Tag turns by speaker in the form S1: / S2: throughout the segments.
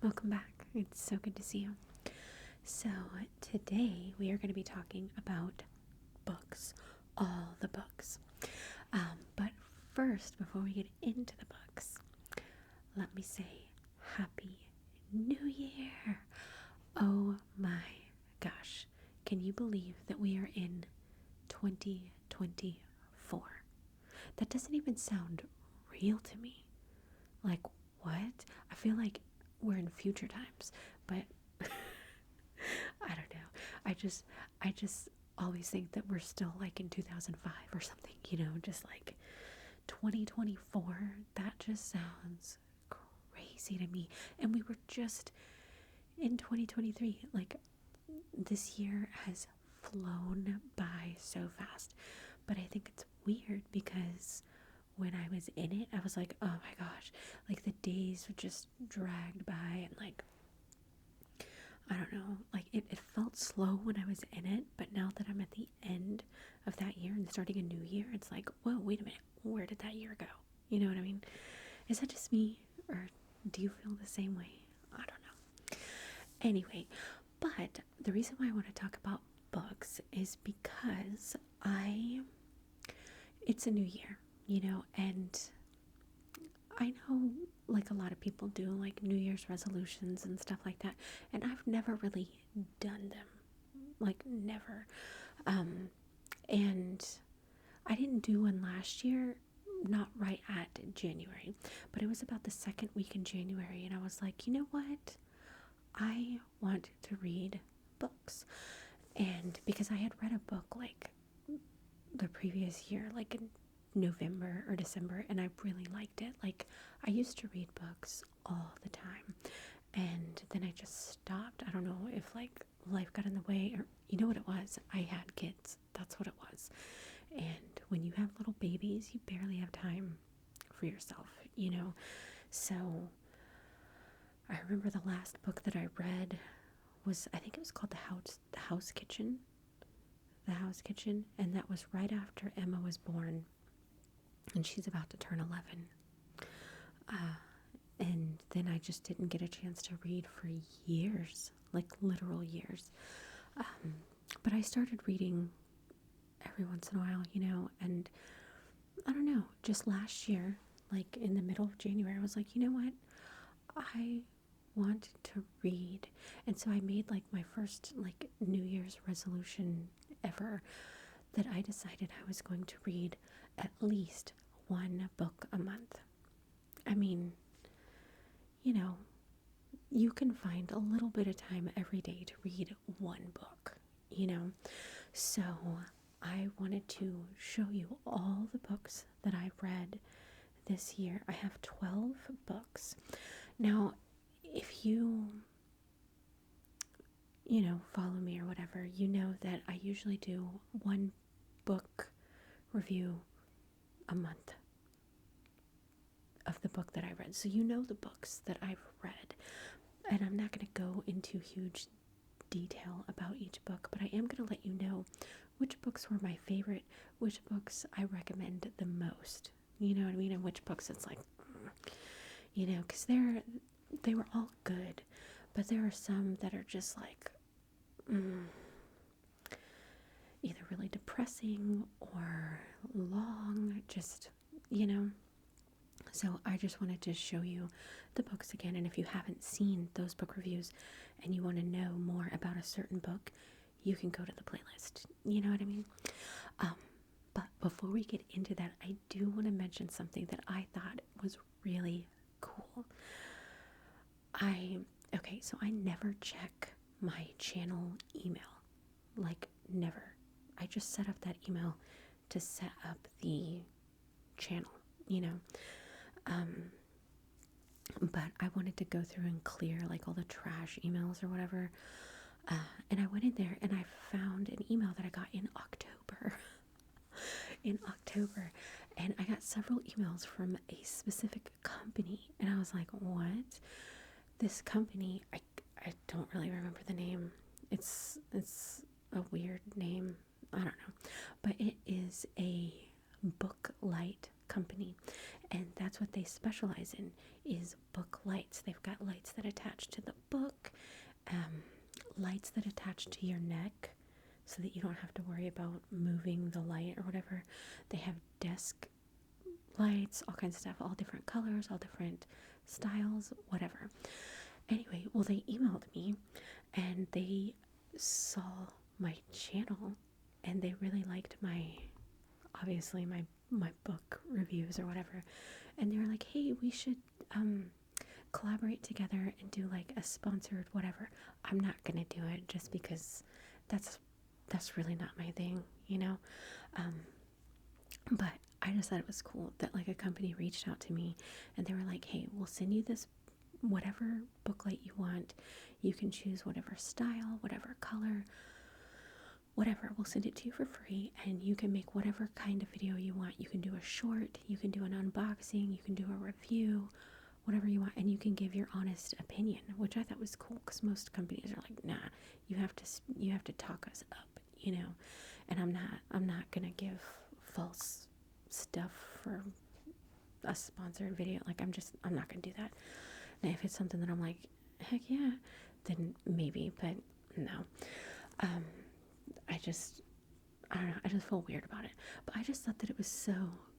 S1: Welcome back. It's so good to see you. So, today we are going to be talking about books, all the books. But first, before we get into the books, let me say Happy New Year! Oh my gosh, can you believe that we are in 2024? That doesn't even sound real to me. Like, what? I feel like we're in future times, but I don't know. I just always think that we're still like in 2005 or something, just like 2024. That just sounds crazy to me. And we were just in 2023. Like, this year has flown by so fast. But I think it's weird because when I was in it, I was like, oh my gosh, like the days were just dragged by, and like, I don't know, like it felt slow when I was in it, but now that I'm at the end of that year and starting a new year, it's like, whoa, wait a minute, where did that year go? You know what I mean? Is that just me, or do you feel the same way? I don't know. Anyway, but the reason why I want to talk about books is because it's a new year, and I know like a lot of people do like New Year's resolutions and stuff like that, and I've never really done them. Like, never. And I didn't do one last year, not right at January, but it was about the second week in January, and I was like, you know what? I want to read books. And because I had read a book like the previous year, like in November or December, and I really liked it. Like, I used to read books all the time, and then I just stopped. I don't know if like life got in the way, or you know what it was. I had kids. That's what it was. And when you have little babies, you barely have time for yourself. So I remember the last book that I read was, I think it was called The House Kitchen. The House Kitchen, and that was right after Emma was born, and she's about to turn 11. And then I just didn't get a chance to read for years, like literal years. But I started reading every once in a while, and I don't know, just last year, like in the middle of January, I was like, you know what? I want to read. And so I made like my first like New Year's resolution ever, that I decided I was going to read at least one book a month. I mean, you can find a little bit of time every day to read one book. So I wanted to show you all the books that I've read this year. I have 12 books. Now, if follow me or whatever, you know that I usually do one book review a month of the book that I read. So you know the books that I've read. And I'm not going to go into huge detail about each book, but I am going to let you know which books were my favorite, which books I recommend the most. You know what I mean? And which books it's like, because they were all good, but there are some that are just like, either really depressing or long, just. So I just wanted to show you the books again, and if you haven't seen those book reviews and you want to know more about a certain book, you can go to the playlist. You know what I mean? But before we get into that, I do want to mention something that I thought was really cool. So I never check my channel email. Like, never. I just set up that email to set up the channel, but I wanted to go through and clear like all the trash emails or whatever. And I went in there and I found an email that I got in October. And I got several emails from a specific company, and I was like, what? This company, I don't really remember the name. It's a weird name. I don't know. But it is a book light company, and that's what they specialize in, is book lights. They've got lights that attach to the book, lights that attach to your neck so that you don't have to worry about moving the light or whatever. They have desk lights, all kinds of stuff, all different colors, all different styles, whatever. Anyway, well, they emailed me and they saw my channel and they really liked obviously my book reviews or whatever, and they were like, hey, we should collaborate together and do like a sponsored whatever. I'm not gonna do it just because that's really not my thing, you know. But I just thought it was cool that like a company reached out to me and they were like, hey, we'll send you this whatever booklight you want. You can choose whatever style, whatever color, whatever. We'll send it to you for free, and you can make whatever kind of video you want. You can do a short, you can do an unboxing, you can do a review, whatever you want, and you can give your honest opinion, which I thought was cool because most companies are like, nah, you have to talk us up, you know. And I'm not gonna give false stuff for a sponsored video. Like I'm not gonna do that. Now if it's something that I'm like, heck yeah, then maybe, but no. I don't know, I just feel weird about it. But I just thought that it was so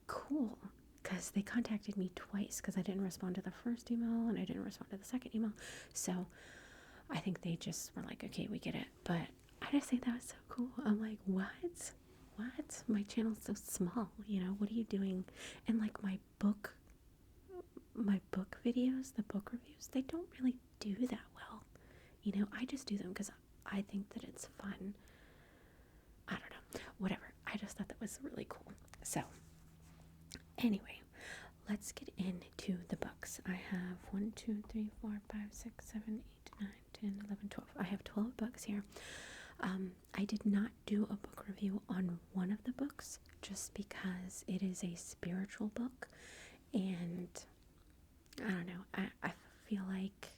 S1: cool because they contacted me twice because I didn't respond to the first email and I didn't respond to the second email. So I think they just were like, okay, we get it. But I just think that was so cool. I'm like, what? My channel's so small, you know, what are you doing? And like my book videos, the book reviews, they don't really do that well. You know, I just do them because I think that it's fun. I don't know, whatever. I just thought that was really cool. So anyway, let's get into the books. I have 1, 2, 3, 4, 5, 6, 7, 8, 9, 10, 11, 12. I have 12 books here. I did not do a book review on one of the books just because it is a spiritual book, and I don't know, I feel like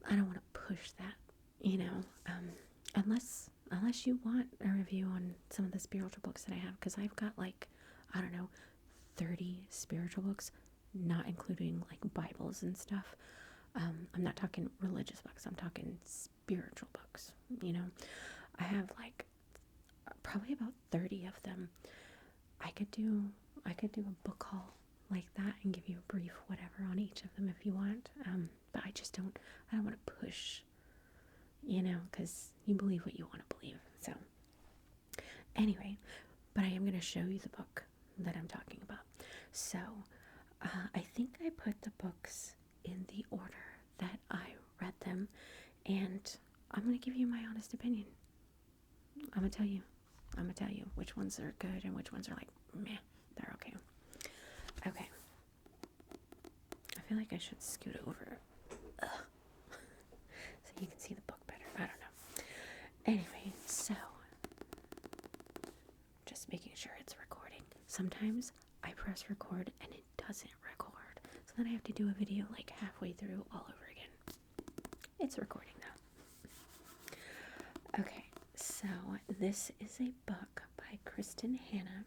S1: I don't want to push that, you know, unless you want a review on some of the spiritual books that I have, because I've got like, I don't know, 30 spiritual books, not including like Bibles and stuff. I'm not talking religious books, I'm talking spiritual books, you know. I have like probably about 30 of them. I could do a book haul like that and give you a brief whatever on each of them if you want. But I don't want to push, you know, because you believe what you want to believe. So anyway, but I am going to show you the book that I'm talking about. So I think I put the books in the order that I read them, and I'm going to give you my honest opinion. I'm going to tell you which ones are good and which ones are like, meh, they're okay. Okay. I feel like I should scoot over. Ugh. So you can see the book better. I don't know. Anyway, so just making sure it's recording. Sometimes I press record and it doesn't record. So then I have to do a video like halfway through all over again. It's recording now. Okay, so this is a book by Kristen Hanna.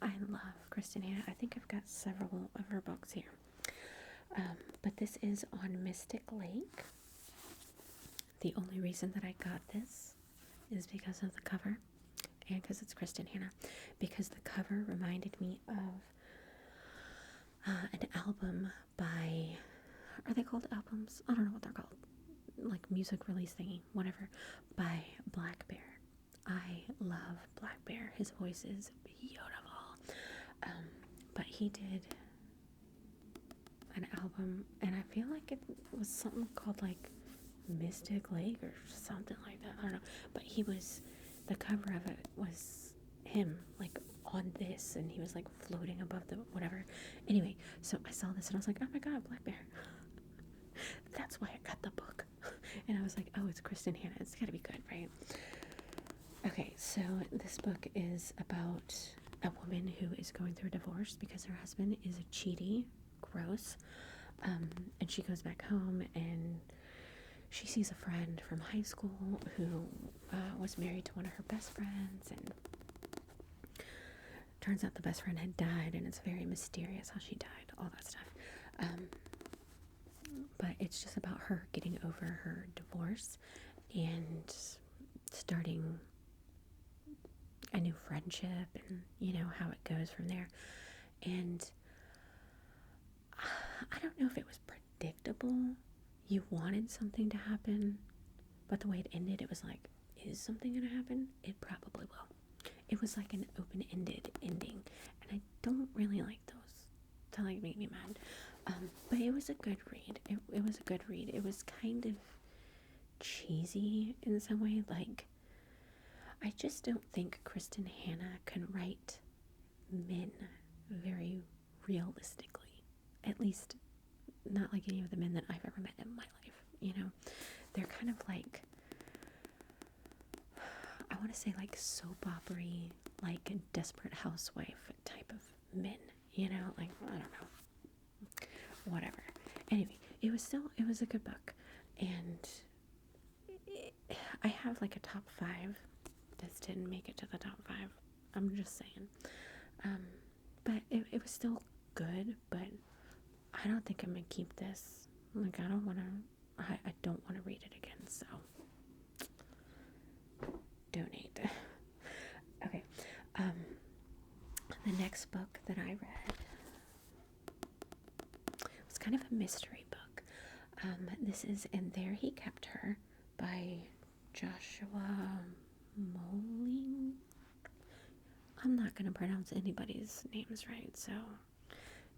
S1: I love Kristen Hanna. I think I've got several of her books here. But this is on Mystic Lake. The only reason that I got this is because of the cover and because it's Kristen Hanna. Because the cover reminded me of an album by, are they called albums? I don't know what they're called. Like music release thingy, whatever, by Black Bear. I love Black Bear. His voice is beautiful. But he did an album, and I feel like it was something called like Mystic Lake or something like that. I don't know. But the cover of it was him like on this, and he was like floating above the whatever. Anyway, so I saw this and I was like, oh my god, Black Bear. That's why I got the book. And I was like, oh, it's Kristen Hanna. It's gotta be good, right? Okay, so this book is about a woman who is going through a divorce because her husband is a cheaty, gross, and she goes back home and she sees a friend from high school who was married to one of her best friends and turns out the best friend had died, and it's very mysterious how she died, all that stuff. Um, but it's just about her getting over her divorce and starting a new friendship, and how it goes from there. And I don't know if it was predictable. You wanted something to happen, but the way it ended, it was like, is something gonna happen? It probably will. It was like an open-ended ending, and I don't really like those to like make me mad. But it was a good read. It was a good read. It was kind of cheesy in some way. Like, I just don't think Kristen Hanna can write men very realistically. At least, not like any of the men that I've ever met in my life. They're kind of like, I want to say like soap opera-y, like a Desperate Housewife type of men. Like, I don't know. Whatever. Anyway, it was a good book, and I have like a top 5. This didn't make it to the top 5. I'm just saying. But it was still good, but I don't think I'm gonna keep this. Like, I don't want to read it again, so donate. Okay. The next book that I read was kind of a mystery book. This is And There He Kept Her by Joshua Moling. I'm not going to pronounce anybody's names right, so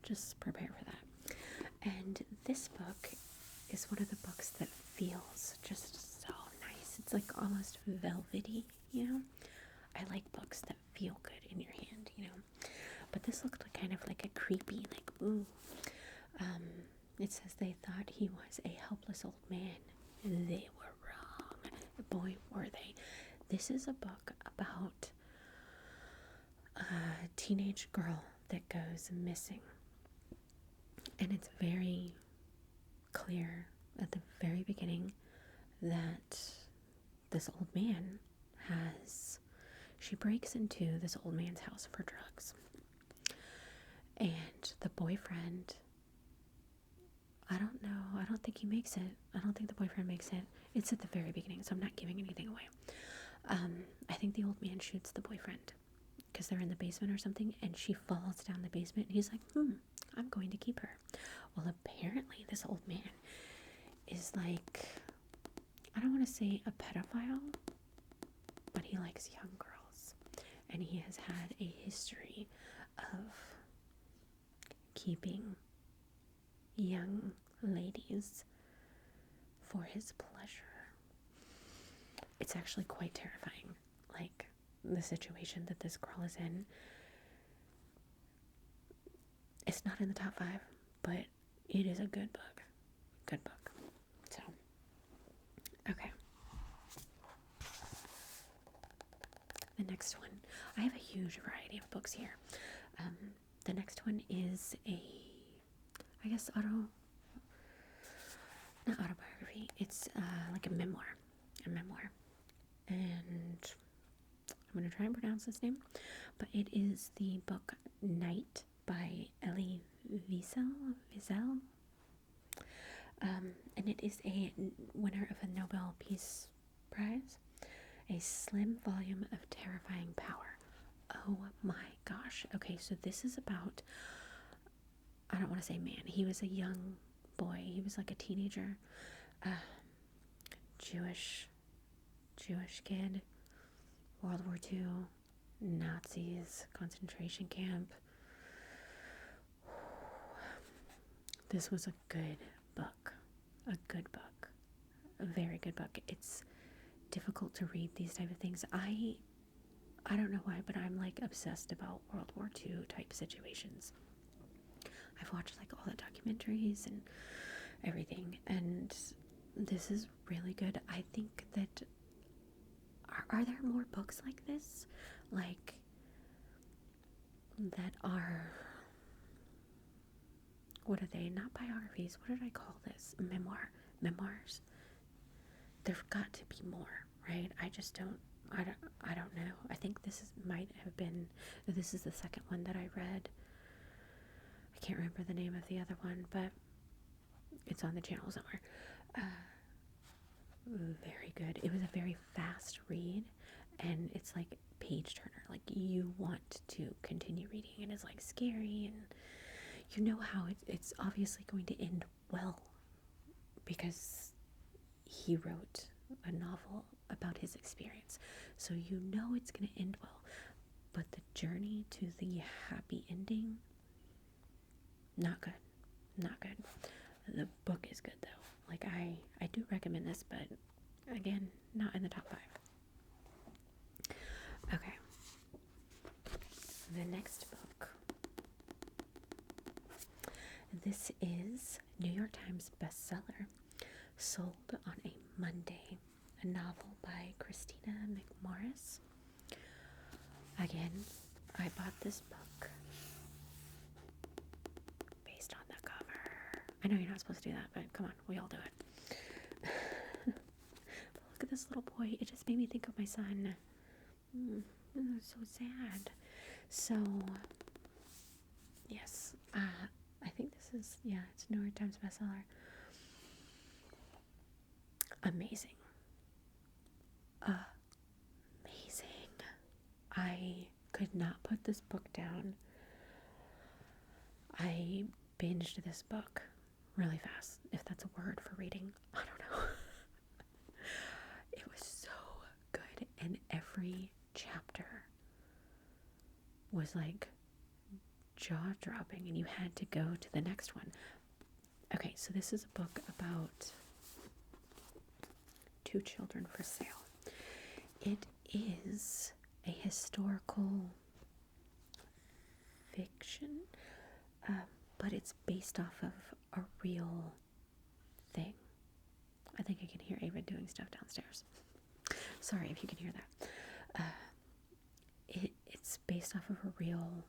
S1: just prepare for that. And this book is one of the books that feels just so nice. It's like almost velvety, I like books that feel good in your hand, But this looked like kind of like a creepy, like, ooh. It says they thought he was a helpless old man. They were wrong. Boy, were they. This is a book about a teenage girl that goes missing. And it's very clear at the very beginning that this old man she breaks into this old man's house for drugs. And the boyfriend, I don't know, I don't think he makes it. I don't think the boyfriend makes it. It's at the very beginning, so I'm not giving anything away. I think the old man shoots the boyfriend because they're in the basement or something, and she falls down the basement, and he's like, I'm going to keep her. Well, apparently this old man is like, I don't want to say a pedophile, but he likes young girls, and he has had a history of keeping young ladies for his pleasure. It's actually quite terrifying, like the situation that this girl is in. It's not in the top 5, but it is a good book. Good book. So, okay. The next one. I have a huge variety of books here. The next one is I guess not autobiography. It's like a memoir. And I'm going to try and pronounce this name. But it is the book Night by Elie Wiesel. And it is a winner of a Nobel Peace Prize. A slim volume of terrifying power. Oh my gosh. Okay, so this is about, I don't want to say man. He was a young boy. He was like a teenager. Jewish kid. World War II. Nazis. Concentration camp. This was a good book. A good book. A very good book. It's difficult to read these type of things. I don't know why, but I'm like obsessed about World War II type situations. I've watched like all the documentaries and everything, and this is really good. I think that are there more books like this, like that are, what are they, not biographies, what did I call this, memoirs? There've got to be more, right? I just don't I don't know. I think might have been, this is the second one that I read. I can't remember the name of the other one, but it's on the channel somewhere. Very good. It was a very fast read, and it's like page turner. Like, you want to continue reading, and it's like scary, and you know how it's obviously going to end well because he wrote a novel about his experience. So you know it's going to end well. But the journey to the happy ending, not good. Not good. The book is good though. Like, I do recommend this, but again, not in the top 5. Okay. The next book. This is New York Times bestseller, Sold on a Monday, a novel by Christina McMorris. Again, I bought this book based on the cover. I know you're not supposed to do that, but come on, we all do it. But look at this little boy. It just made me think of my son. It's so sad. So, yes, I think this is, it's New York Times bestseller. Amazing. Amazing. I could not put this book down. I binged this book really fast, if that's a word for reading. I don't know. It was so good, and every chapter was like jaw-dropping, and you had to go to the next one. Okay, so this is a book about 2 children for sale. It is a historical fiction, but it's based off of a real thing. I think I can hear Ava doing stuff downstairs. Sorry if you can hear that. It's based off of a real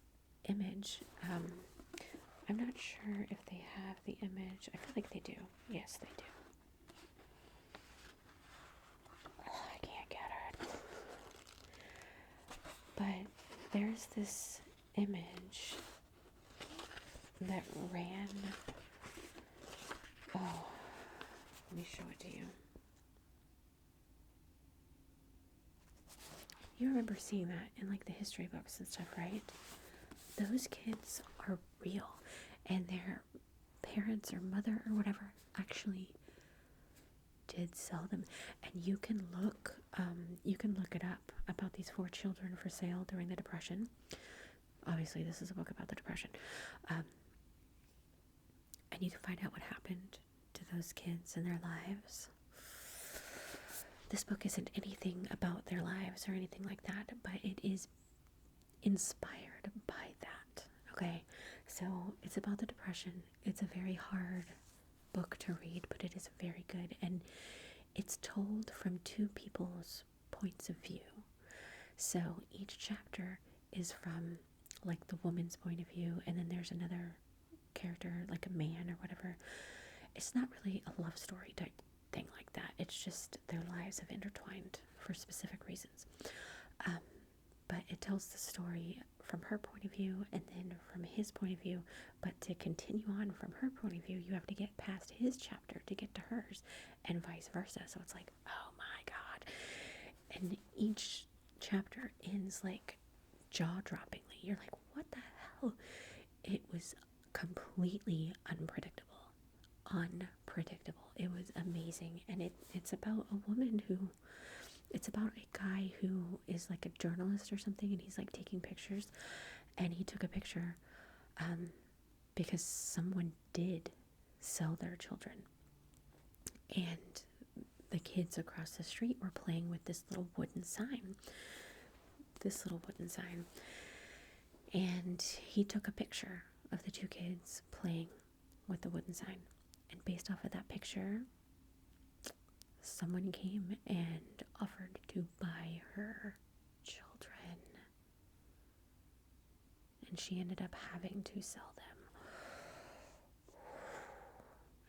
S1: image. I'm not sure if they have the image. I feel like they do. Yes, they do. I can't get it. But there's this image that ran. Oh, let me show it to you. You remember seeing that in like the history books and stuff, right? Those kids are real, and their parents or mother or whatever actually did sell them. And you can look it up about these 4 children for sale during the Depression. Obviously, this is a book about the Depression. And you can find out what happened to those kids and their lives. This book isn't anything about their lives or anything like that, but it is inspired by that. Okay, so it's about the Depression. It's a very hard book to read, but it is very good, and it's told from 2 people's points of view. So each chapter is from like the woman's point of view, and then there's another character, like a man or whatever. It's not really a love story type thing like that. It's just their lives have intertwined for specific reasons. But it tells the story from her point of view and then from his point of view. But to continue on from her point of view, you have to get past his chapter to get to hers, and vice versa. So it's like, oh my God. And each chapter ends like jaw-droppingly. You're like, what the hell? It was completely unpredictable. It was amazing. And it's about a woman who, it's about a guy who is like a journalist or something, and he's like taking pictures, and he took a picture because someone did sell their children, and the kids across the street were playing with this little wooden sign, and he took a picture of the 2 kids playing with the wooden sign, and based off of that picture, someone came and offered to buy her children, and she ended up having to sell them.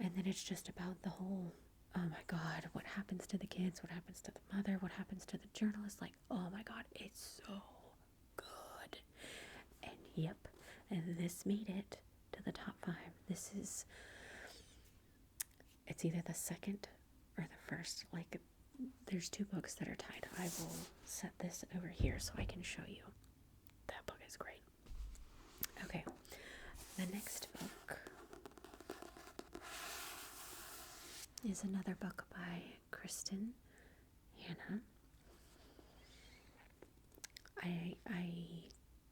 S1: And then it's just about the whole oh my god, what happens to the kids? What happens to the mother? What happens to the journalist? Like, oh my god, it's so good. And yep, and this made it to the top 5. It's either the second or the first. Like, there's 2 books that are tied. I will set this over here so I can show you. That book is great. Okay, the next book is another book by Kristen Hanna. I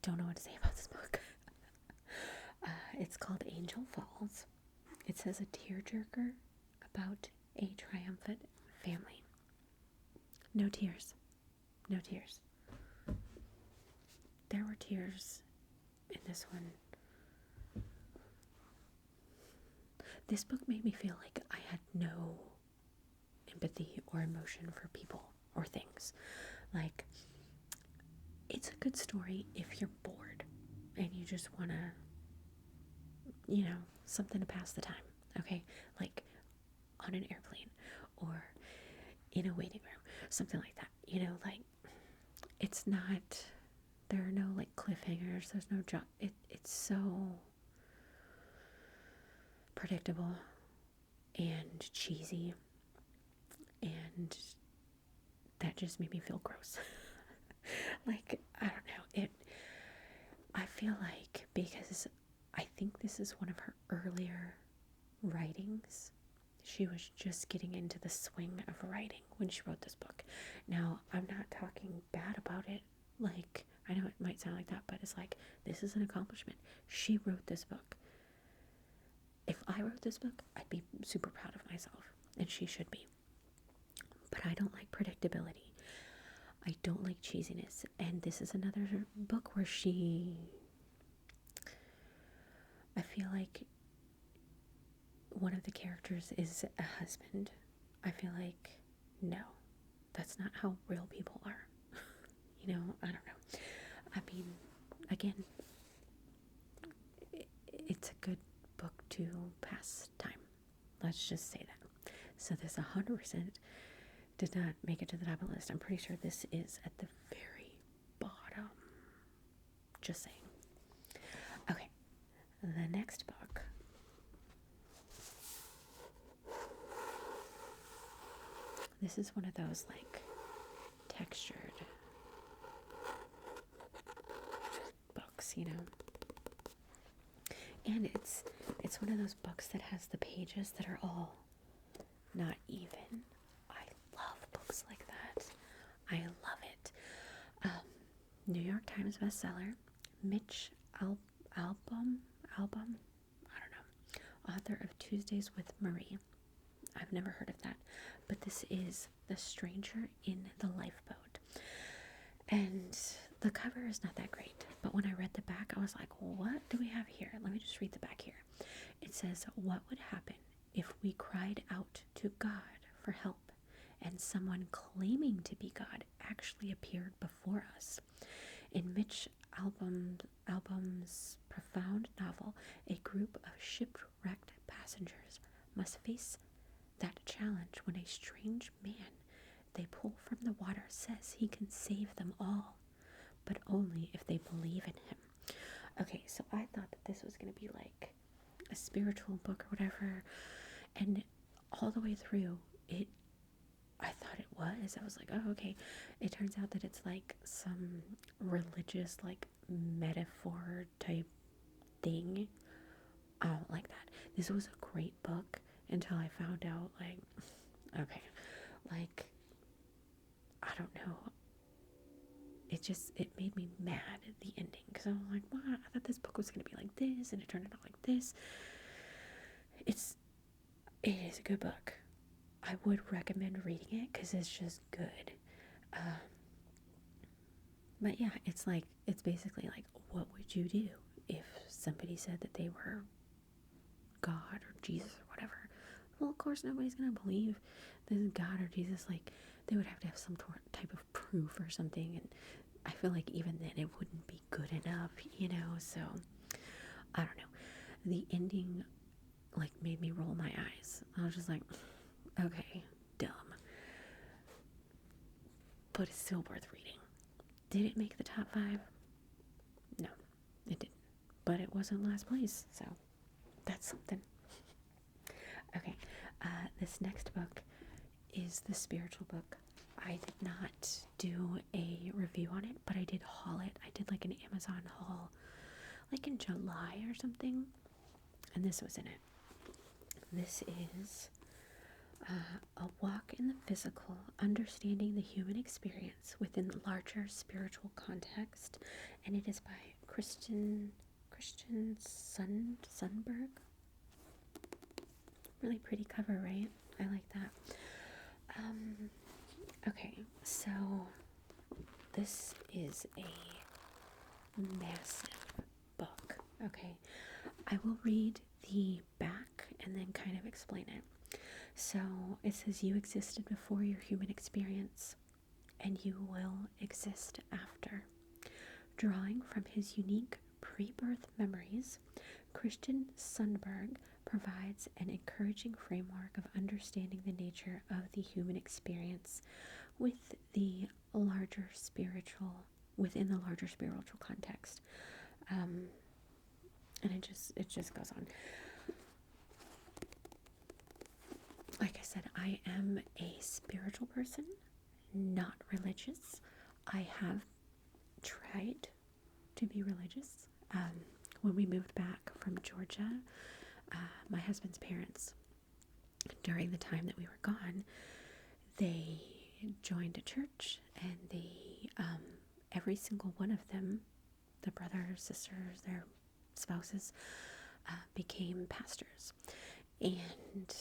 S1: don't know what to say about this book. It's called Angel Falls. It says a tearjerker about a triumphant family. No tears. No tears. There were tears in this one. This book made me feel like I had no empathy or emotion for people or things. Like, it's a good story if you're bored and you just want to, something to pass the time, okay? Like on an airplane or in a waiting room, something like that. Like, it's not, there are no like cliffhangers, there's no job. It's so predictable and cheesy, and that just made me feel gross. Like, I don't know, I feel like, because I think this is one of her earlier writings, she was just getting into the swing of writing when she wrote this book. Now, I'm not talking bad about it. Like, I know it might sound like that, but it's like, this is an accomplishment. She wrote this book. If I wrote this book, I'd be super proud of myself, and she should be. But I don't like predictability. I don't like cheesiness, and this is another book where I feel like one of the characters is a husband. I feel like, no, that's not how real people are. I don't know. I mean, again, it's a good book to pass time. Let's just say that. So this 100% did not make it to the top of the list. I'm pretty sure this is at the very bottom. Just saying. Okay, the next book this is one of those like textured books, and it's one of those books that has the pages that are all not even. I love books like that. I love it. New York Times bestseller, Mitch Albom, I don't know, author of Tuesdays with Marie. I've never heard of that, but this is The Stranger in the Lifeboat. And the cover is not that great, but when I read the back, I was like, what do we have here? Let me just read the back here. It says, what would happen if we cried out to God for help and someone claiming to be God actually appeared before us? In Mitch Albom's profound novel, a group of shipwrecked passengers must face that challenge when a strange man they pull from the water says he can save them all, but only if they believe in him. Okay, so I thought that this was going to be like a spiritual book or whatever, and all the way through it, I thought it was. I was like, oh, okay. It turns out that it's like some religious, like, metaphor type thing. I don't like that. This was a great book until I found out, like, okay, like, I don't know. It made me mad at the ending, because I was like, wow, I thought this book was going to be like this, and it turned out like this. It is a good book. I would recommend reading it because it's just good. But yeah, it's basically like, what would you do if somebody said that they were God or Jesus or whatever? Well, of course, nobody's going to believe this is God or Jesus. Like, they would have to have some type of proof or something. And I feel like even then it wouldn't be good enough, So, I don't know. The ending, like, made me roll my eyes. I was just like, Okay, dumb. But it's still worth reading. Did it make the top 5? No, it didn't. But it wasn't last place, so that's something. Okay, this next book is the spiritual book. I did not do a review on it, but I did haul it. I did like an Amazon haul, like in July or something, and this was in it. This is A Walk in the Physical, Understanding the Human Experience Within the Larger Spiritual Context, and it is by Christian Sundberg. Really pretty cover, right? I like that. Okay, so this is a massive book. Okay, I will read the back and then kind of explain it. So it says, you existed before your human experience, and you will exist after. Drawing from his unique pre-birth memories, Christian Sundberg provides an encouraging framework of understanding the nature of the human experience within the larger spiritual context. And it just goes on. Like I said, I am a spiritual person, not religious. I have tried to be religious. When we moved back from Georgia, my husband's parents, during the time that we were gone, they joined a church, and they, every single one of them, the brothers, sisters, their spouses, became pastors. And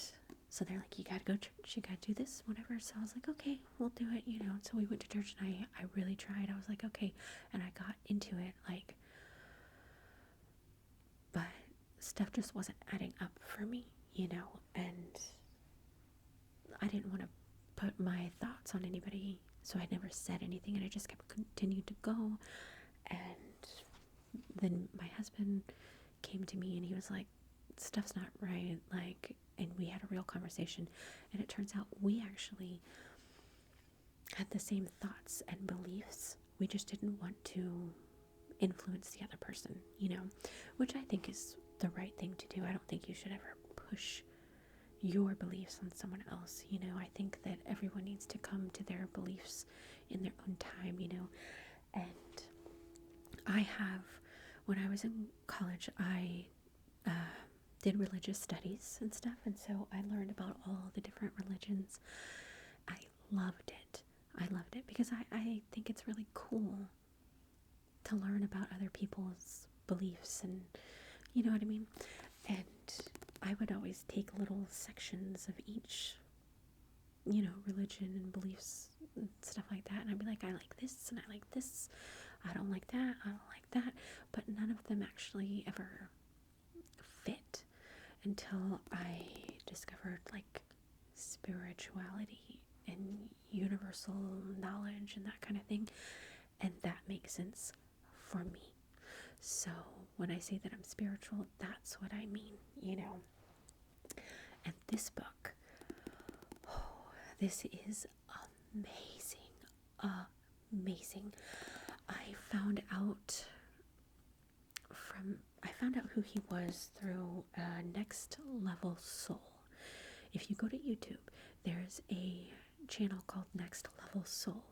S1: so they're like, you gotta go to church, you gotta do this, whatever. So I was like, okay, we'll do it, you know. So we went to church, and I really tried. I was like, okay. And I got into it, like, but stuff just wasn't adding up for me, you know. And I didn't want to put my thoughts on anybody, so I never said anything, and I just kept continued to go. And then my husband came to me, and he was like, stuff's not right, like, and we had a real conversation, and it turns out we actually had the same thoughts and beliefs. We just didn't want to influence the other person, you know, which I think is the right thing to do. I don't think you should ever push your beliefs on someone else, you know. I think that everyone needs to come to their beliefs in their own time, you know. And when I was in college, I did religious studies and stuff, and so I learned about all the different religions. I loved it. Because I think it's really cool to learn about other people's beliefs, and you know what I mean. And I would always take little sections of each, you know, religion and beliefs and stuff like that, and I'd be like, I like this and I like this, I don't like that, I don't like that. But none of them actually ever fit until I discovered like spirituality and universal knowledge and that kind of thing, and that makes sense for me. So when I say that I'm spiritual, that's what I mean, you know. And this book, this is amazing. I found out who he was through Next Level Soul. If you go to YouTube, there's a channel called Next Level Soul,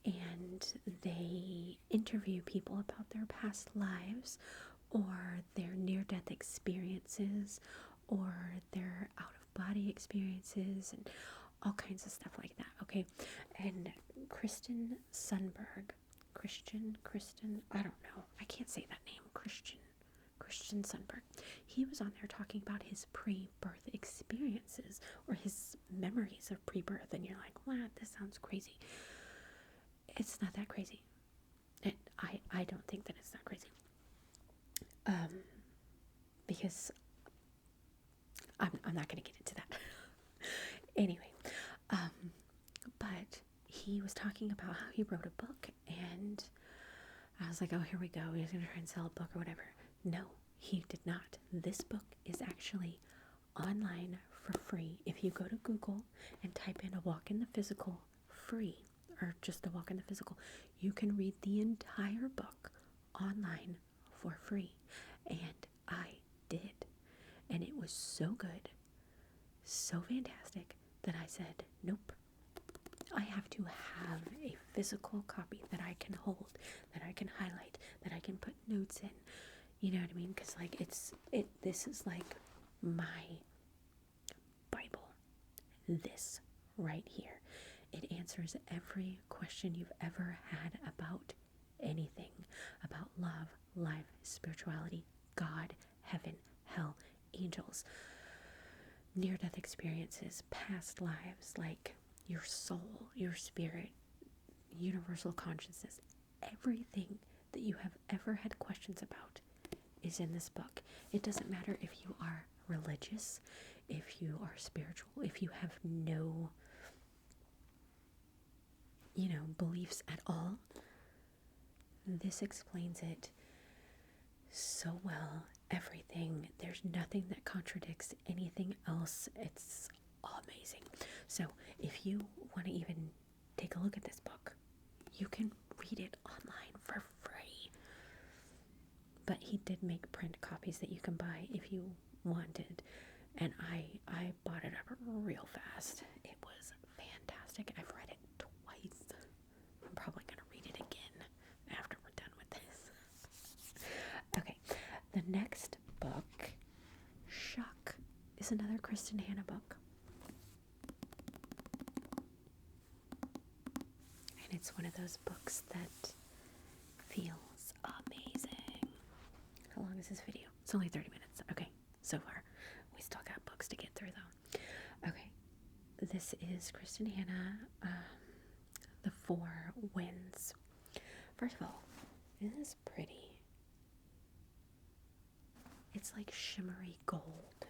S1: and they interview people about their past lives, or their near-death experiences, or their out-of-body experiences, and all kinds of stuff like that, okay? And Kristen Sundberg, I don't know, I can't say that name, Christian Sundberg, he was on there talking about his pre-birth experiences, or his memories of pre-birth, and you're like, wow, this sounds crazy. It's not that crazy. I don't think that it's that crazy. Because I'm not going to get into that. Anyway, but he was talking about how he wrote a book, and I was like, oh, here we go. He's going to try and sell a book or whatever. No, he did not. This book is actually online for free. If you go to Google and type in A Walk in the Physical free, or just A Walk in the Physical, you can read the entire book online for free. And I did. And it was so good, so fantastic, that I said, nope, I have to have a physical copy that I can hold, that I can highlight, that I can put notes in. You know what I mean? Because like this is like my Bible. This right here. It answers every question you've ever had about anything, about love, life, spirituality, God, heaven, hell, angels, near-death experiences, past lives, like your soul, your spirit, universal consciousness. Everything that you have ever had questions about is in this book. It doesn't matter if you are religious, if you are spiritual, if you have no, beliefs at all. This explains it so well. Everything. There's nothing that contradicts anything else. It's amazing. So if you want to even take a look at this book, you can read it online for free. But he did make print copies that you can buy if you wanted. And I bought it up real fast. It was fantastic. I've read it twice. I'm probably going to read it again after we're done with this. Okay, the next book, Shock, is another Kristen Hanna book. And it's one of those books that feels amazing. How long is this video? It's only 30 minutes. Okay, so far. We still got books to get through, though. Okay, this is Kristen Hanna, The Four Winds. First of all, isn't this pretty? It's like shimmery gold.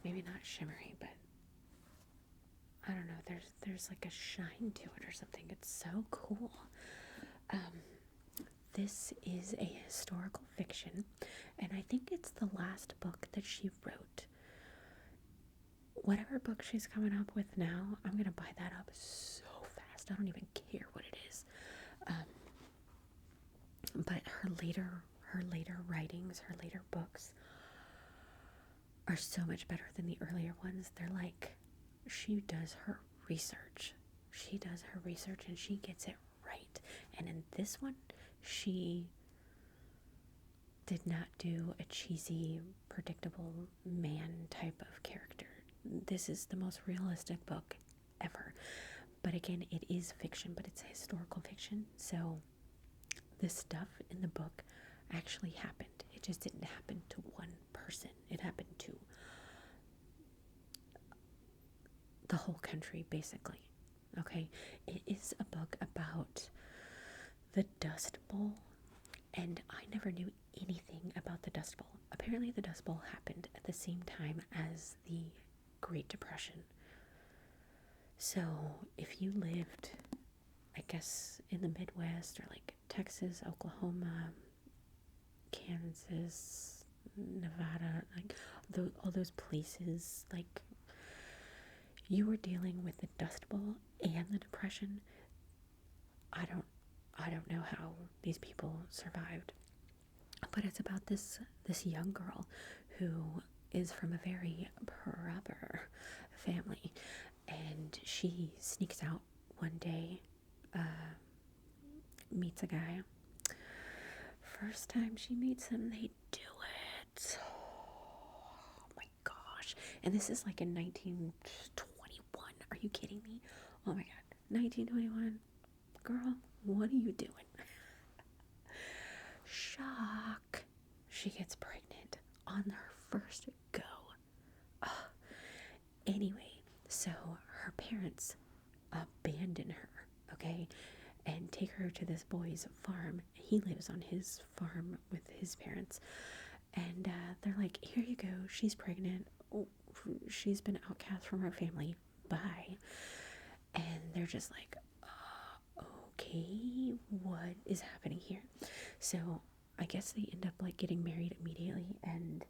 S1: Maybe not shimmery, but I don't know. There's like a shine to it or something. It's so cool. This is a historical fiction, and I think it's the last book that she wrote. Whatever book she's coming up with now, I'm gonna buy that up so fast. I don't even care what it is. But her later writings, her later books are so much better than the earlier ones. They're like, she does her research. She does her research and she gets it right. And in this one, she did not do a cheesy, predictable man type of character. This is the most realistic book ever. But again, it is fiction, but it's historical fiction. So this stuff in the book actually happened. It just didn't happen to one person. It happened to the whole country, basically. Okay? It is a book about the Dust Bowl, and I never knew anything about the Dust Bowl. Apparently the Dust Bowl happened at the same time as the Great Depression. So if you lived, I guess, in the Midwest, or like Texas, Oklahoma, Kansas, Nevada, like all those places, like, you were dealing with the Dust Bowl and the Depression. I don't know how these people survived. But it's about this young girl who is from a very proper family, and she sneaks out one day, meets a guy. First time she meets him, they do it. Oh my gosh. And this is like in 1921. Are you kidding me? Oh my god. 1921. Girl, what are you doing? Shock. She gets pregnant on her first go. Anyway, so her parents abandon her, okay, and take her to this boy's farm. He lives on his farm with his parents, and they're like, here you go, she's pregnant. Oh, she's been outcast from her family. Bye. And they're just like, okay, what is happening here? So I guess they end up like getting married immediately, and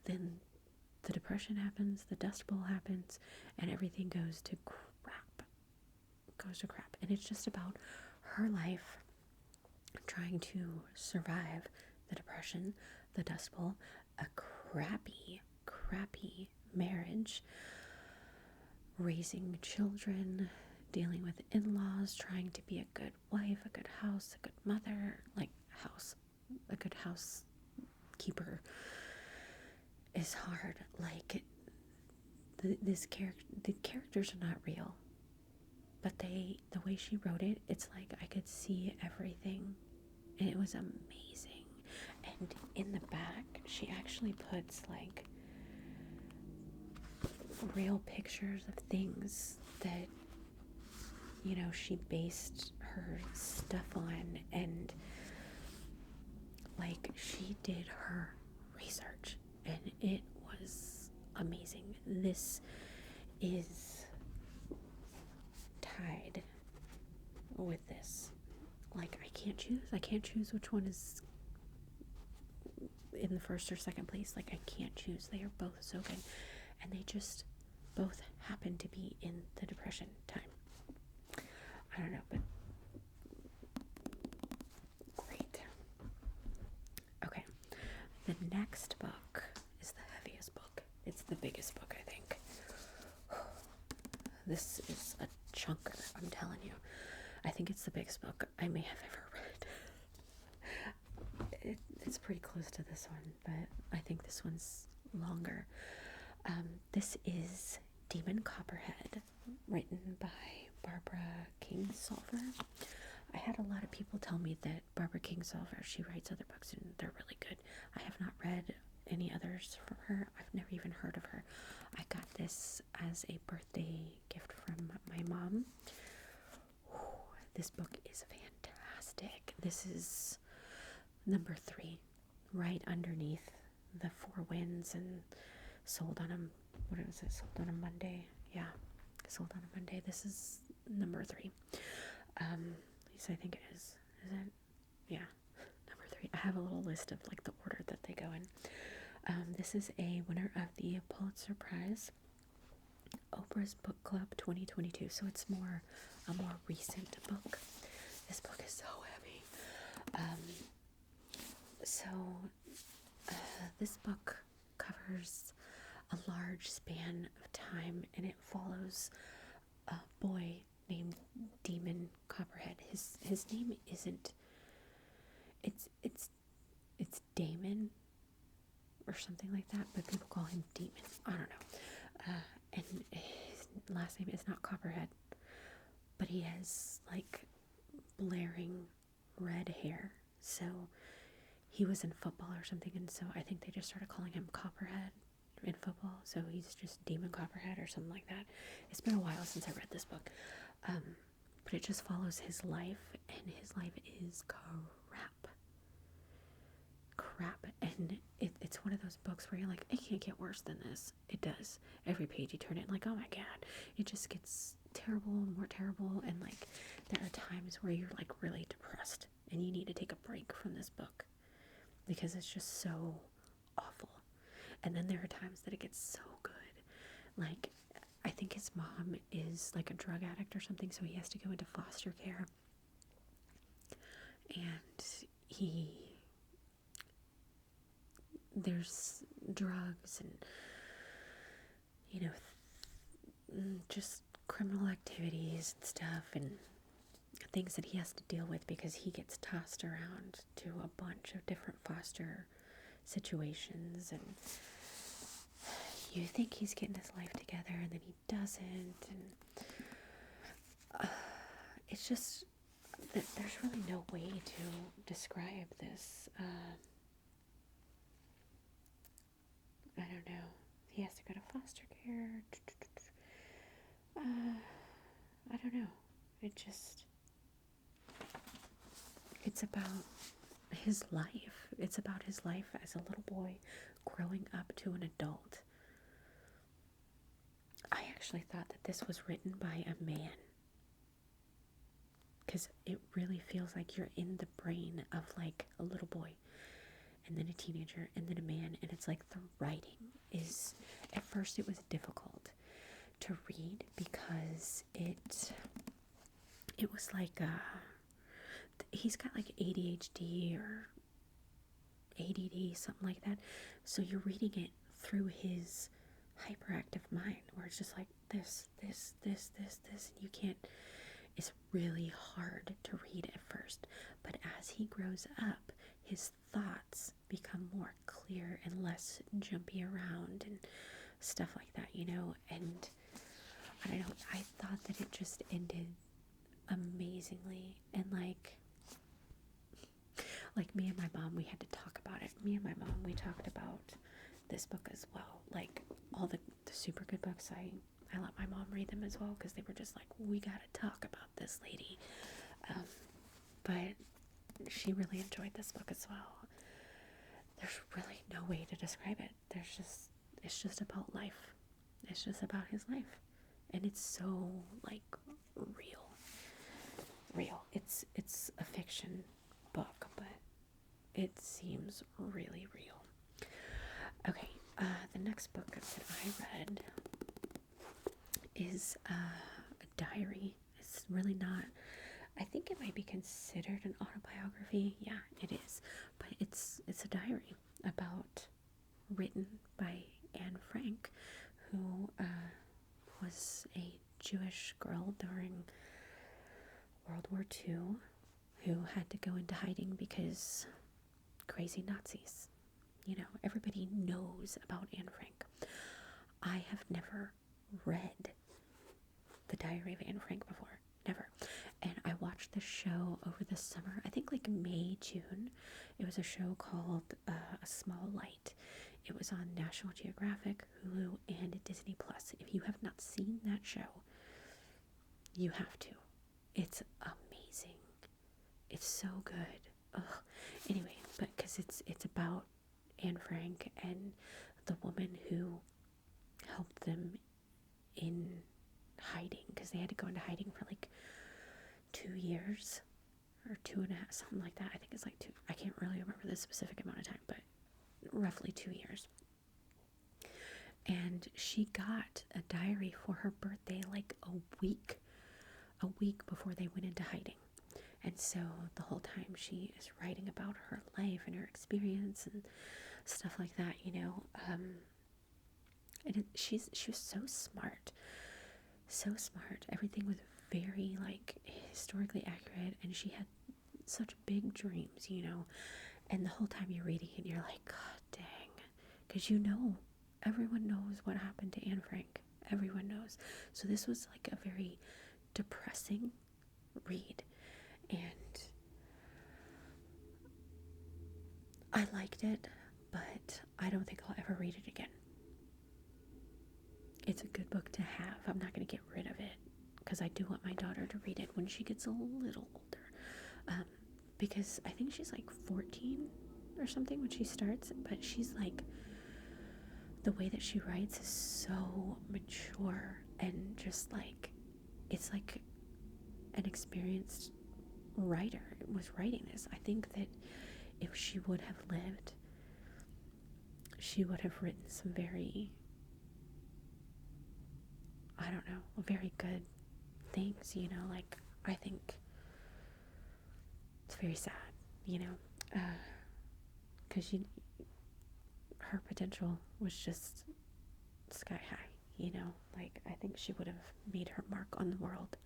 S1: then the depression happens, the Dust Bowl happens, and everything goes to crap. And it's just about her life trying to survive the depression, the Dust Bowl, a crappy marriage, raising children, dealing with in-laws, trying to be a good wife, a good house, a good mother, a good housekeeper is hard. Like, the characters are not real, but the way she wrote it, it's like I could see everything, and it was amazing. And in the back, she actually puts like real pictures of things that, you know, she based her stuff on, and like she did her research, and it was amazing. This is tied with this. Like, I can't choose which one is in the first or second place. Like, I can't choose. They are both so good, and they just both happen to be in the depression time. I don't know, but great. Okay, the next book is the heaviest book. It's the biggest book, I think. This is a chunker, I'm telling you. I think it's the biggest book I may have ever read. It's pretty close to this one, but I think this one's longer. This is Demon Copperhead, written by Barbara Kingsolver. I had a lot of people tell me that Barbara Kingsolver, she writes other books and they're really good. I have not read any others from her. I've never even heard of her. I got this as a birthday gift from my mom. This book is fantastic. This is number 3, right underneath the Four Winds and Sold on Sold on a Monday. Yeah, Sold on a Monday. This is number 3. At least I think it is. Is it? Yeah, number 3. I have a little list of like the order that they go in. This is a winner of the Pulitzer Prize, Oprah's Book Club 2022. So it's a more recent book. This book is so heavy. This book covers a large span of time, and it follows a boy named Demon Copperhead. His name isn't. It's Damon or something like that, but people call him Demon. I don't know. And his last name is not Copperhead, but he has like blaring red hair. So he was in football or something, and so I think they just started calling him Copperhead in football. So he's just Demon Copperhead or something like that. It's been a while since I read this book, but it just follows his life, and his life is crap. And it's one of those books where you're like, it can't get worse than this. It does. Every page you turn it, like, oh my god, it just gets terrible and more terrible. And like, there are times where you're like really depressed and you need to take a break from this book because it's just so awful. And then there are times that it gets so good. Like, I think his mom is like a drug addict or something, so he has to go into foster care. And there's drugs and, you know, just criminal activities and stuff, and things that he has to deal with because he gets tossed around to a bunch of different foster situations, and you think he's getting his life together, and then he doesn't, and it's just, there's really no way to describe this. I don't know. He has to go to foster care. I don't know. It's about his life. It's about his life as a little boy growing up to an adult. I actually thought that this was written by a man, because it really feels like you're in the brain of like a little boy, and then a teenager, and then a man. And it's like the writing is, at first it was difficult to read because it was like he's got like ADHD or ADD, something like that. So you're reading it through his hyperactive mind, where it's just like this, and you can't. It's really hard to read at first, but as he grows up, his thoughts become more clear and less jumpy around and stuff like that, and I don't know, I thought that it just ended amazingly, and like me and my mom, we had to talk about it. Me and my mom, we talked about this book as well. Like all the super good books, I let my mom read them as well because they were just like, we gotta talk about this lady. But she really enjoyed this book as well. There's really no way to describe it. It's just about life. It's just about his life, and it's so like real. It's a fiction book, but it seems really real. Okay, the next book that I read is a diary. It's really not, I think it might be considered an autobiography. Yeah, it is. But it's a diary written by Anne Frank, who was a Jewish girl during World War II who had to go into hiding because crazy Nazis. Everybody knows about Anne Frank. I have never read the Diary of Anne Frank before. Never. And I watched the show over the summer, I think like May, June. It was a show called A Small Light. It was on National Geographic, Hulu, and Disney Plus. If you have not seen that show, you have to. It's amazing. It's so good. Ugh. Anyway, but because it's about Anne Frank and the woman who helped them in hiding, because they had to go into hiding for like 2 years or 2.5, something like that. I think it's like 2. I can't really remember the specific amount of time, but roughly 2 years. And she got a diary for her birthday like a week before they went into hiding. And so the whole time she is writing about her life and her experience and stuff like that, and she was so smart. Everything was very like historically accurate, and she had such big dreams, and the whole time you're reading it, you're like, God dang, because everyone knows what happened to Anne Frank. Everyone knows. So this was like a very depressing read, and I liked it, but I don't think I'll ever read it again. It's a good book to have. I'm not going to get rid of it because I do want my daughter to read it when she gets a little older, because I think she's like 14 or something when she starts, but she's like, the way that she writes is so mature, and just like, it's like an experienced writer was writing this. I think that if she would have lived, she would have written some very, I don't know, very good things, like, I think it's very sad, because her potential was just sky high, like, I think she would have made her mark on the world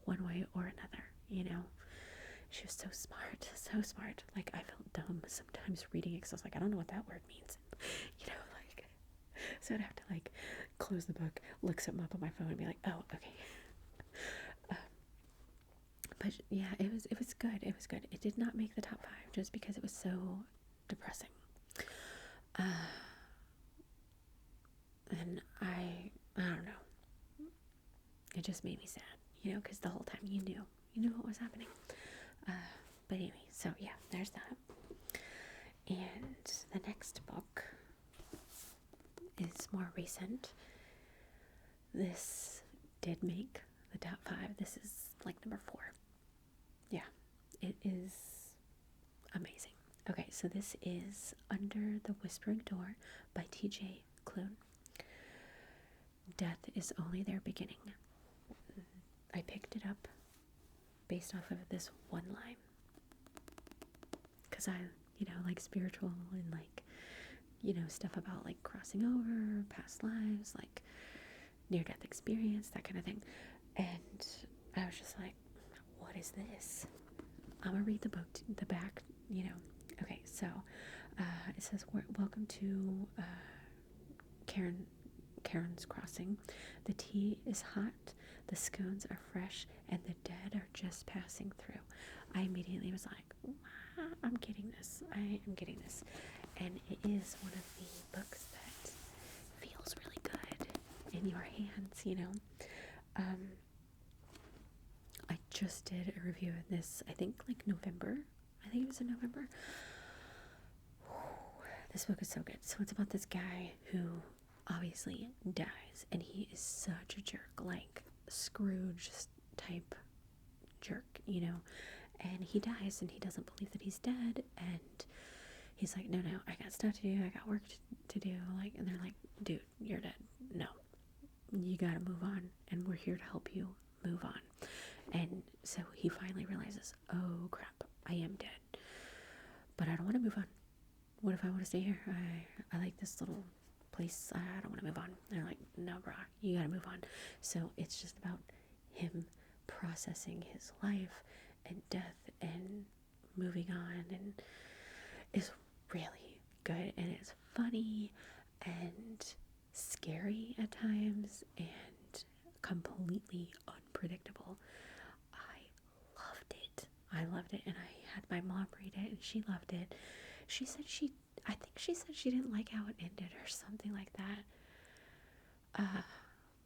S1: one way or another, She was so smart, like, I felt dumb sometimes reading it because I was like, I don't know what that word means, like, so I'd have to, like, close the book, look something up on my phone and be like, oh, okay. But yeah, it was good. It was good. It did not make the top 5 just because it was so depressing. And I don't know. It just made me sad, because the whole time you knew what was happening. But anyway, so yeah, there's that. And the next book is more recent. This did make the top 5. This is like number 4. Yeah, it is amazing. Okay, so this is Under the Whispering Door by T.J. Klune. Death is only their beginning. I picked it up based off of this one line. Because I, like spiritual and like, stuff about like crossing over, past lives, like near-death experience, that kind of thing. And I was just like, what is this? I'm gonna read the book, the back, Okay, so it says, welcome to Karen's Crossing. The tea is hot, the scones are fresh, and the dead are just passing through. I immediately was like, I'm getting this. I am getting this. And it is one of the books that feels really good in your hands, I just did a review of this, I think like November. I think it was in November. This book is so good. So it's about this guy who obviously dies, and he is such a jerk, like Scrooge type jerk, and he dies and he doesn't believe that he's dead, and he's like, no, I got stuff to do, I got work to do, like, and they're like, dude, you're dead, no, you gotta move on, and we're here to help you move on. And so he finally realizes, oh crap, I am dead, but I don't want to move on. What if I want to stay here? I like this little place, I don't want to move on. And they're like, no, bro, you gotta move on. So it's just about him processing his life and death and moving on, and it's really good, and it's funny and scary at times and completely unpredictable. I loved it, and I had my mom read it, and she loved it. I think she said she didn't like how it ended or something like that.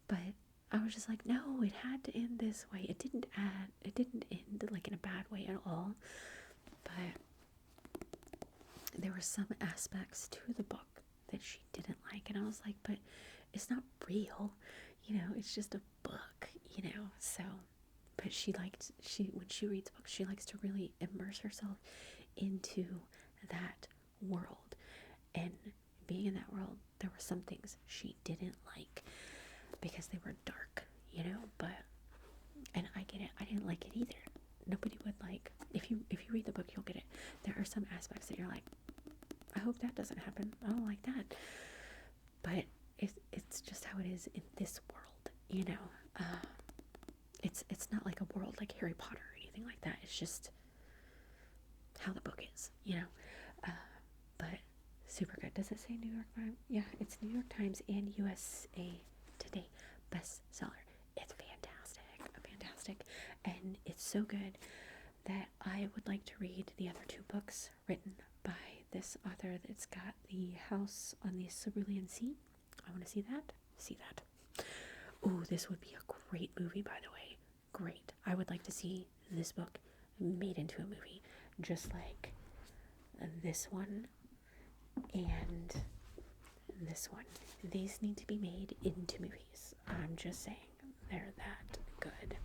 S1: But I was just like, no, it had to end this way. It didn't end like in a bad way at all. But there were some aspects to the book that she didn't like, and I was like, but it's not real, it's just a book, so. But when she reads books, she likes to really immerse herself into that world. And being in that world, there were some things she didn't like because they were dark, but, and I get it, I didn't like it either. Nobody would like, if you read the book, you'll get it. There are some aspects that you're like, I hope that doesn't happen. I don't like that. But it's just how it is in this world, It's not like a world like Harry Potter or anything like that. It's just how the book is, but super good. Does it say New York Times? Yeah, it's New York Times and USA Today bestseller. It's fantastic, and it's so good that I would like to read the other two books written by this author that's got The House on the Cerulean Sea. I want to see that. Oh, this would be a great movie, by the way. Great. I would like to see this book made into a movie, just like this one and this one. These need to be made into movies. I'm just saying, they're that good.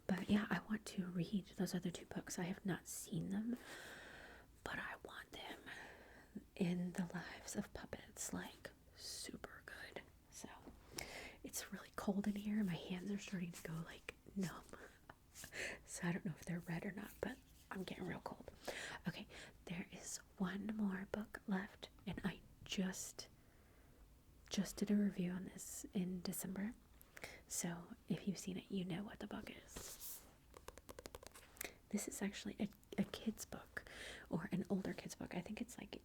S1: But yeah, I want to read those other two books. I have not seen them, but I want them in the lives of puppets, like super good. So it's really cold in here. My hands are starting to go like numb. So I don't know if they're red or not, but I'm getting real cold. Okay, there is one more book left, and I just did a review on this in December. So if you've seen it, you know what the book is. This is actually a kid's book, or an older kid's book. I think it's like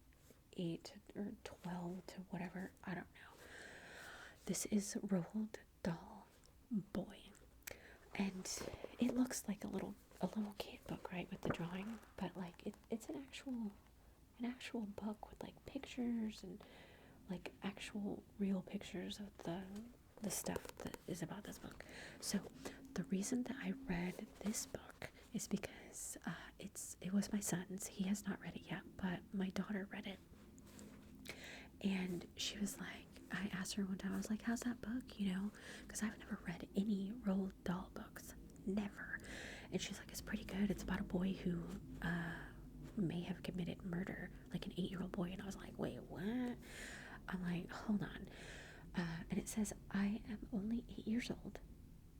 S1: 8 or 12 to whatever. I don't know. This is Roald Dahl Boy, and it looks like a little kid book, right, with the drawing, but like it's an actual book with like pictures and like actual real pictures of the stuff that is about this book. So the reason that I read this book is because it was my son's. He has not read it yet, but my daughter read it, and she was like, I asked her one time, I was like, how's that book, because I've never read any Roald Dahl books, never. And she's like, it's pretty good. It's about a boy who may have committed murder, like an 8-year-old boy. And I was like, wait, what? I'm like, hold on. And it says, I am only 8 years old.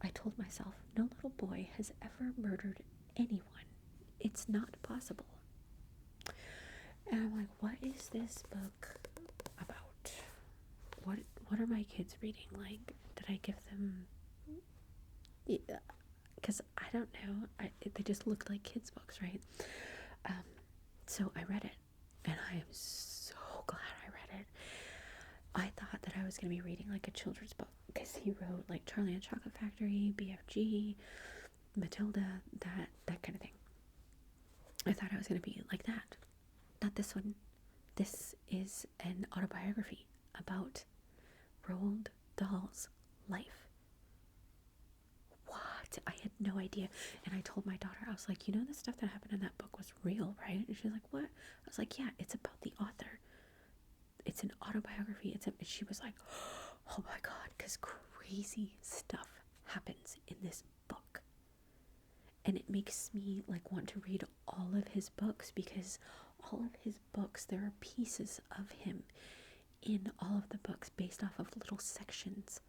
S1: I told myself, no little boy has ever murdered anyone. It's not possible. And I'm like, what is this book about? What are my kids reading? Like, did I give them... Because I don't know. They just looked like kids' books, right? So I read it, and I am so glad I read it. I thought that I was going to be reading like a children's book, because he wrote like Charlie and the Chocolate Factory, BFG, Matilda, that kind of thing. I thought I was going to be like that. Not this one. This is an autobiography about Roald Dahl's life. What? I had no idea. And I told my daughter, I was like, the stuff that happened in that book was real, right? And she was like, what? I was like, yeah, it's about the author. It's an autobiography. And she was like, oh my God, because crazy stuff happens in this book. And it makes me like want to read all of his books, because all of his books, there are pieces of him in all of the books based off of little sections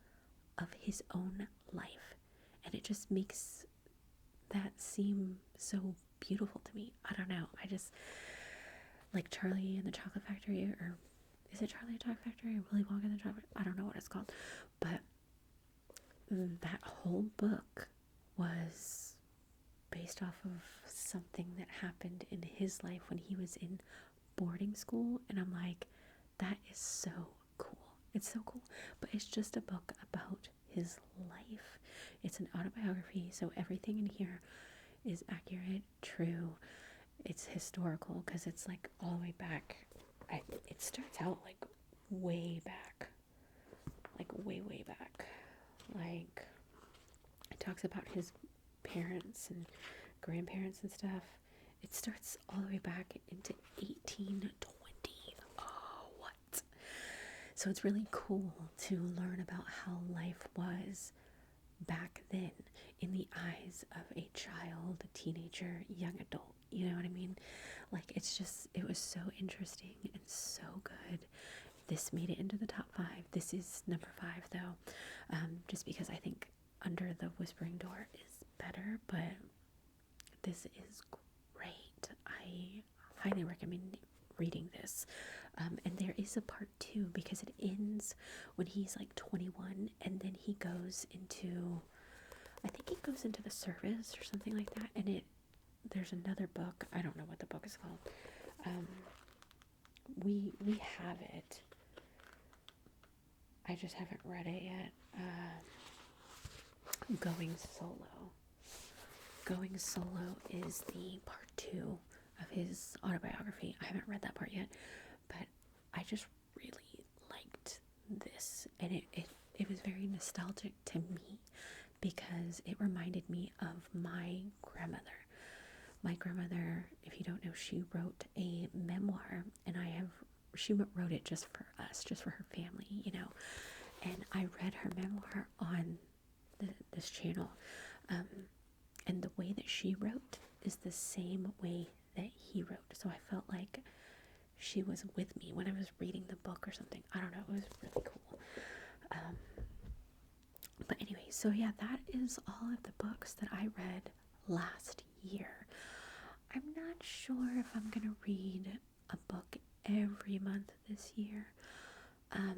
S1: of his own life. And it just makes that seem so beautiful to me. I don't know. I just like Charlie and the Chocolate Factory, or is it Charlie and the Chocolate Factory or Willy Wonka and the Chocolate? I don't know what it's called. But that whole book was based off of something that happened in his life when he was in boarding school. And I'm like, that is so cool. It's so cool. But it's just a book about his life. It's an autobiography, so everything in here is accurate, true. It's historical, because it's like all the way back. It starts out like way back, like way back. Like, it talks about his parents and grandparents and stuff. It starts all the way back into 1820. Oh, what? So it's really cool to learn about how life was back then in the eyes of a child, a teenager, young adult. You know what I mean? Like, it was so interesting and so good. This made it into the top 5. This is number 5 though, just because I think Under the Whispering Door is better, but this is great. I highly recommend reading this. And there is a part 2, because it ends when he's like 21, and then he goes into, I think he goes into the service or something like that. And there's another book. I don't know what the book is called. We have it. I just haven't read it yet. Going Solo. Going Solo is the part 2 of his autobiography. I haven't read that part yet, but I just really liked this, and it was very nostalgic to me, because it reminded me of my grandmother. My grandmother, if you don't know, she wrote a memoir, and she wrote it just for us, just for her family, and I read her memoir on this channel, and the way that she wrote is the same way that he wrote, so I felt like she was with me when I was reading the book or something. I don't know, it was really cool. But anyway, so yeah, that is all of the books that I read last year. I'm not sure if I'm gonna read a book every month this year. I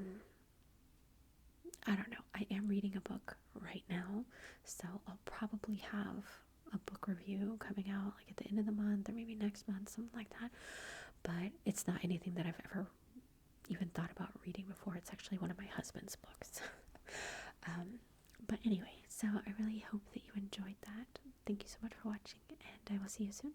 S1: don't know. I am reading a book right now, so I'll probably have a book review coming out like at the end of the month, or maybe next month, something like that. But it's not anything that I've ever even thought about reading before. It's actually one of my husband's books. But anyway, so I really hope that you enjoyed that. Thank you so much for watching, and I will see you soon.